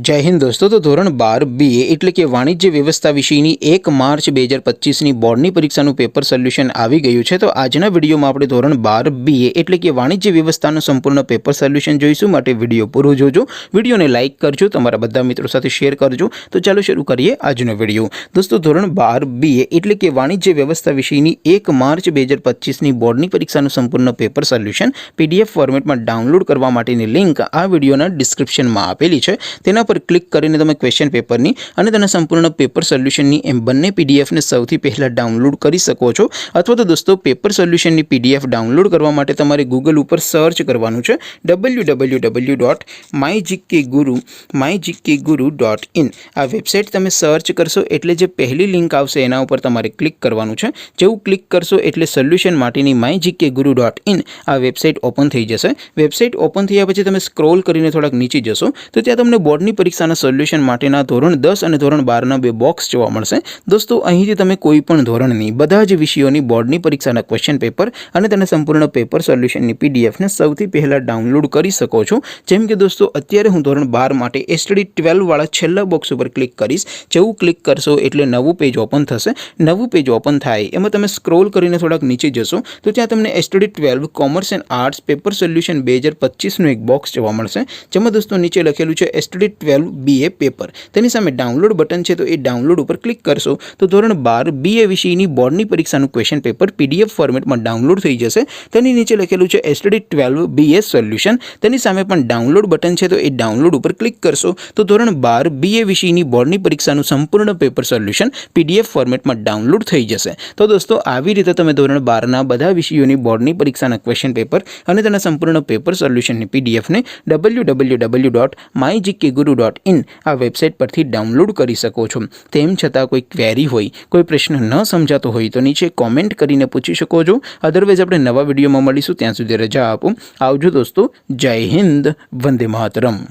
जय हिंद दोस्तों। तो ધોરણ 12 BA એટલે કે વાણિજ્ય વ્યવસ્થા વિષયની 1 માર્ચ 2025ની બોર્ડની પરીક્ષાનું પેપર સોલ્યુશન આવી ગયું છે। તો આજના વિડીયોમાં આપણે ધોરણ 12 BA એટલે કે વાણિજ્ય વ્યવસ્થાનું સંપૂર્ણ પેપર સોલ્યુશન જોઈશું। માટે વિડીયો પૂરો જોજો, વિડીયોને લાઇક કરજો, તમારા બધા મિત્રો સાથે શેર કરજો। તો ચાલો શરૂ કરીએ આજનો વિડીયો। દોસ્તો ધોરણ 12 BA એટલે કે વાણિજ્ય વ્યવસ્થા વિષયની 1 માર્ચ 2025ની બોર્ડની પરીક્ષાનું સંપૂર્ણ પેપર સોલ્યુશન PDF ફોર્મેટમાં ડાઉનલોડ કરવા માટેની લિંક આ વિડીયોના ડિસ્ક્રિપ્શનમાં આપેલી છે। તેના पर क्लिक करीने तमे क्वेश्चन पेपरनी अने तेना संपूर्ण पेपर सोल्यूशननी एम बंने पीडीएफ ने सौथी पहला डाउनलॉड करी सको छो। अथवा तो दोस्तों पेपर सोल्यूशननी पीडीएफ डाउनलॉड करवा माटे तमारे गूगल पर सर्च करवानुं छे www.mygkguru.in। आ वेबसाइट तमे सर्च करशो एटले जे पहली लिंक आवशे एना उपर तमारे क्लिक करवानुं छे। जेवुं क्लिक करशो एटले सोल्यूशन माटेनी mygkguru.in आ वेबसाइट ओपन थई जशे। वेबसाइट ओपन थया पछी तमे स्क्रॉल करीने थोड़ाक नीचे जशो तो त्यां तमने बोर्डनी परीक्षाना सोल्यूशन माटेना धोरण 10 અને ધોરણ 12 ના બે બોક્સ જોવા મળશે। દોસ્તો અહીંથી તમે કોઈ પણ ધોરણની બધા જ વિષયોની બોર્ડની પરીક્ષાના ક્વેશ્ચન પેપર અને તેના સંપૂર્ણ પેપર સોલ્યુશનની પીડીએફ ને સૌથી પહેલા ડાઉનલોડ કરી શકો છો। જેમ કે દોસ્તો અત્યારે હું ધોરણ 12 માટે STD 12 વાળા છેલ્લા બોક્સ ઉપર ક્લિક કરીશ। જેવું ક્લિક કરશો એટલે નવું પેજ ઓપન થશે। નવું પેજ ઓપન થાય એમાં તમે સ્ક્રોલ કરીને થોડાક નીચે જશો તો ત્યાં તમને STD 12 commerce and arts paper solution 2025 નું એક બોક્સ જોવા મળશે। જેમાં દોસ્તો નીચે લખેલું છે STD 12 BA पेपर। तेनी सामे डाउनलॉड बटन है तो ये डाउनलॉड पर क्लिक करशो तो धोरण 12 BA विषयनी बोर्डनी परीक्षाનું क्वेश्चन पेपर PDF फॉर्मेटમાં डाउनलॉड થઈ જશે। તેની નીચે લખેલું છે STD 12 BA સોલ્યુશન। તેની સામે પણ ડાઉનલોડ બટન છે તો એ ડાઉનલોડ ઉપર ક્લિક કરશો તો ધોરણ 12 BA વિષયની બોર્ડની પરીક્ષાનું સંપૂર્ણ પેપર સોલ્યુશન PDF ફોર્મેટમાં ડાઉનલોડ થઈ જશે। તો દોસ્તો આવી રીતે તમે ધોરણ 12 ના બધા વિષયોની બોર્ડની પરીક્ષાના ક્વેશ્ચન પેપર અને તેના સંપૂર્ણ પેપર સોલ્યુશનની PDF ને www.mygkguru.in आ वेबसाइट पर डाउनलॉड कर सको छो। तेम छतां कोई क्वेरी होय, कोई प्रश्न न समझातो होय तो नीचे कॉमेंट करीने पूछी शको छो। अदरवाइज आपणे नवा विडियोमां मळीशुं, त्यां सुधी रजा आपो। आवजो दोस्तों। जय हिंद, वंदे मातरम।